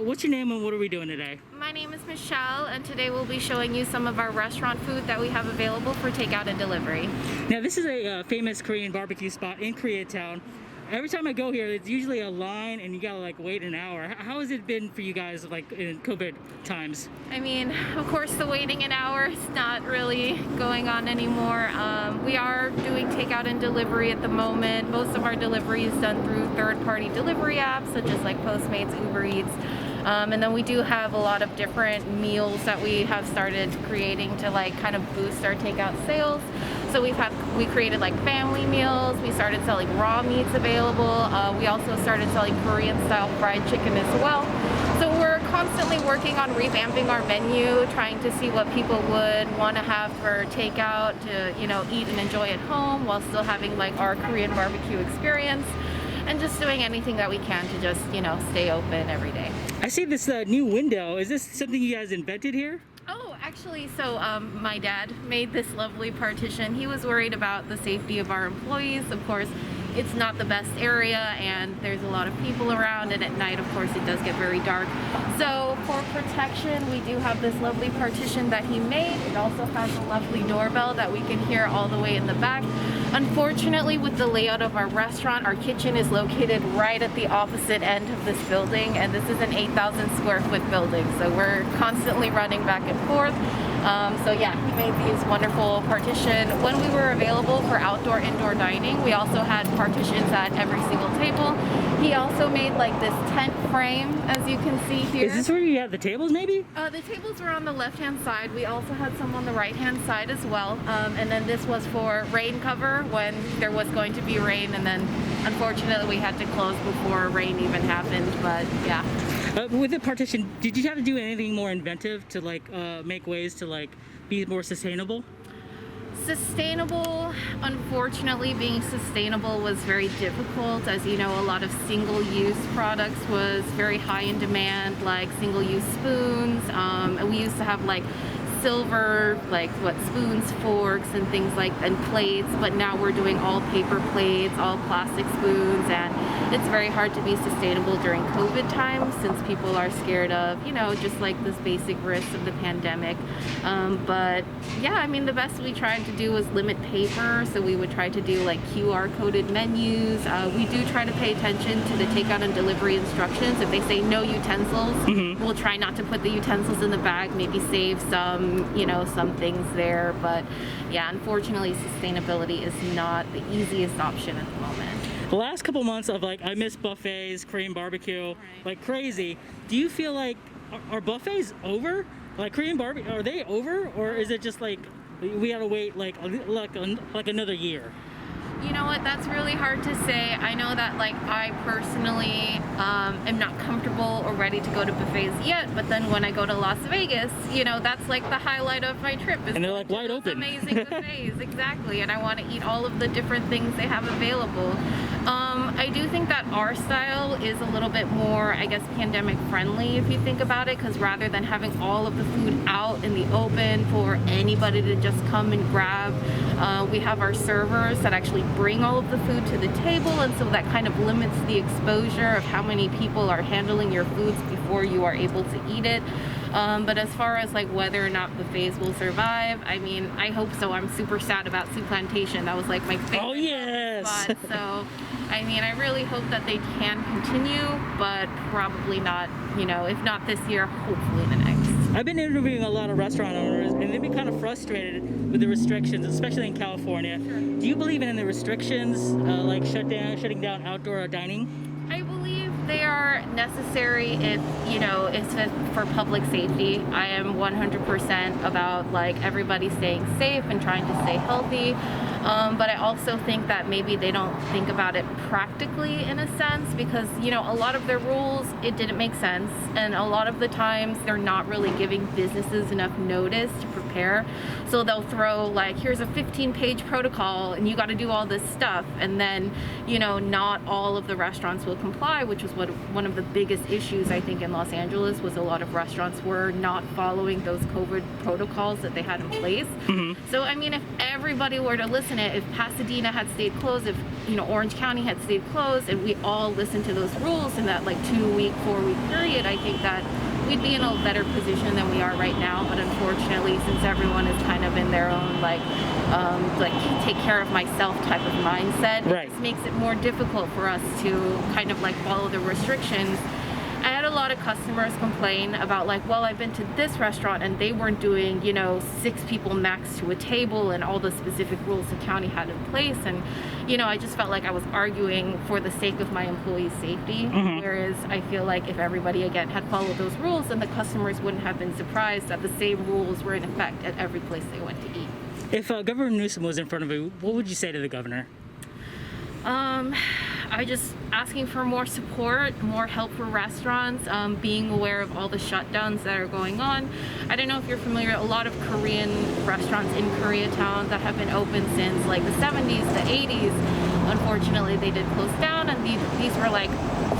what's your name and what are we doing today? My name is Michelle, and today we'll be showing you some of our restaurant food that we have available for takeout and delivery. Now, this is a famous Korean barbecue spot in Koreatown. Every time I go here, it's usually a line and you gotta like wait an hour. How has it been for you guys like in COVID times? I mean, of course the waiting an hour is not really going on anymore. We are doing takeout and delivery at the moment. Most of our delivery is done through third-party delivery apps such as like Postmates, Uber Eats. And then we do have a lot of different meals that we have started creating to like kind of boost our takeout sales. So we created like family meals. We started selling raw meats available. We also started selling Korean style fried chicken as well. So we're constantly working on revamping our menu, trying to see what people would want to have for takeout to, you know, eat and enjoy at home while still having like our Korean barbecue experience. And just doing anything that we can to just, you know, stay open every day. I see this new window. Is this something you guys invented here? Oh, actually, so my dad made this lovely partition. He was worried about the safety of our employees. Of course, it's not the best area and there's a lot of people around, and at night, of course, it does get very dark. So for protection, we do have this lovely partition that he made. It also has a lovely doorbell that we can hear all the way in the back. Unfortunately, with the layout of our restaurant, our kitchen is located right at the opposite end of this building, and this is an 8,000 square foot building, so we're constantly running back and forth. So yeah, he made these wonderful partition. When we were available for outdoor indoor dining, we also had partitions at every single table. He also made like this tent frame, as you can see here. Is this where you have the tables maybe? The tables were on the left hand side. We also had some on the right hand side as well. And then this was for rain cover when there was going to be rain, and then unfortunately we had to close before rain even happened, but yeah. With the partition, did you have to do anything more inventive to like make ways to like be more sustainable? Sustainable, unfortunately, being sustainable was very difficult. As you know, a lot of single-use products was very high in demand, like single-use spoons. And we used to have like silver, like spoons, forks, and things like, and plates, but now we're doing all paper plates, all plastic spoons, and it's very hard to be sustainable during COVID times since people are scared of, you know, just like this basic risk of the pandemic. But yeah, I mean, the best we tried to do was limit paper, so we would try to do like QR coded menus. We do try to pay attention to the takeout and delivery instructions. If they say no utensils, we'll try not to put the utensils in the bag, maybe save some, you know, some things there. But yeah, unfortunately, sustainability is not the easiest option at the moment. The last couple months of like, I miss buffets, Korean barbecue, like crazy. Do you feel like, are buffets over? Like Korean barbecue, are they over? Or is it just like, we gotta wait like another year? You know what, that's really hard to say. I know that like I personally am not comfortable or ready to go to buffets yet, but then when I go to Las Vegas, you know, that's like the highlight of my trip. And they're like wide open. Amazing buffets, exactly, and I want to eat all of the different things they have available. I do think that our style is a little bit more, I guess, pandemic friendly if you think about it, because rather than having all of the food out in the open for anybody to just come and grab, we have our servers that actually bring all of the food to the table, and so that kind of limits the exposure of how many people are handling your foods before you are able to eat it. But as far as like whether or not buffets will survive, I mean, I hope so. I'm super sad about Soup Plantation. That was like my favorite spot. So, I mean, I really hope that they can continue, but probably not, you know, if not this year, hopefully the next. I've been interviewing a lot of restaurant owners, and they've been kind of frustrated with the restrictions, especially in California. Sure. Do you believe in the restrictions, like shutting down outdoor dining? I believe they are necessary if, you know, it's for public safety. I am 100% about like everybody staying safe and trying to stay healthy. But I also think that maybe they don't think about it practically in a sense, because, you know, a lot of their rules, it didn't make sense. And a lot of the times they're not really giving businesses enough notice to prepare. So they'll throw like, here's a 15-page protocol and you got to do all this stuff. And then, you know, not all of the restaurants will comply, which was one of the biggest issues I think in Los Angeles, was a lot of restaurants were not following those COVID protocols that they had in place. So, I mean, if everybody were to listen unfortunate. If Pasadena had stayed closed, if Orange County had stayed closed, and we all listened to those rules in that like 2-week, 4-week period, I think that we'd be in a better position than we are right now. But unfortunately, since everyone is kind of in their own like take care of myself type of mindset, right, it just makes it more difficult for us to kind of like follow the restrictions. I had a lot of customers complain about like, well, I've been to this restaurant and they weren't doing, 6 people max to a table and all the specific rules the county had in place. And, I just felt like I was arguing for the sake of my employees' safety. Whereas I feel like if everybody, again, had followed those rules, then the customers wouldn't have been surprised that the same rules were in effect at every place they went to eat. If Governor Newsom was in front of you, what would you say to the governor? I just asking for more support, more help for restaurants, being aware of all the shutdowns that are going on. I don't know if you're familiar, a lot of Korean restaurants in Koreatown that have been open since like the 70s, the 80s, unfortunately they did close down, and these were like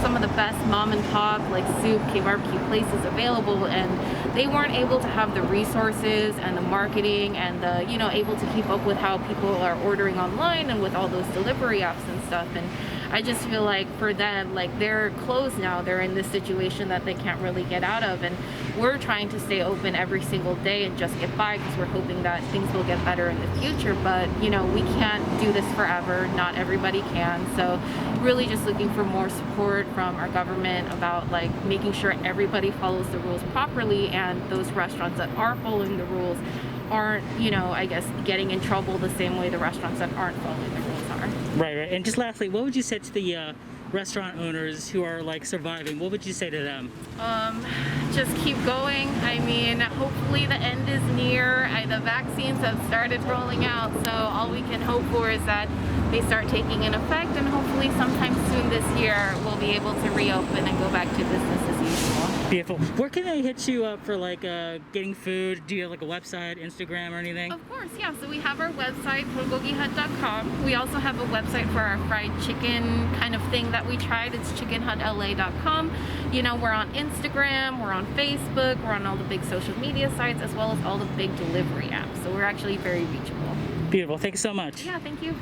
some of the best mom and pop like soup, barbecue places available, and they weren't able to have the resources and the marketing and the able to keep up with how people are ordering online and with all those delivery apps and stuff. And I just feel like for them, like they're closed now, they're in this situation that they can't really get out of, and we're trying to stay open every single day and just get by because we're hoping that things will get better in the future. But we can't do this forever, not everybody can. So really just looking for more support from our government about like making sure everybody follows the rules properly, and those restaurants that are following the rules aren't, I guess, getting in trouble the same way the restaurants that aren't following the rules are. Right. And just lastly, what would you say to the restaurant owners who are like surviving? What would you say to them? Just keep going. I mean, hopefully the end is near. The vaccines have started rolling out, so all we can hope for is that they start taking in effect, and hopefully sometime soon this year we'll be able to reopen and go back to business as usual. Beautiful. Where can they hit you up for like getting food? Do you have like a website, Instagram, or anything? Of course, yeah. So we have our website, bulgogihut.com. We also have a website for our fried chicken kind of thing that we tried. It's chickenhutla.com. We're on Instagram, we're on Facebook, we're on all the big social media sites, as well as all the big delivery apps. So we're actually very reachable. Beautiful. Thank you so much. Yeah, thank you.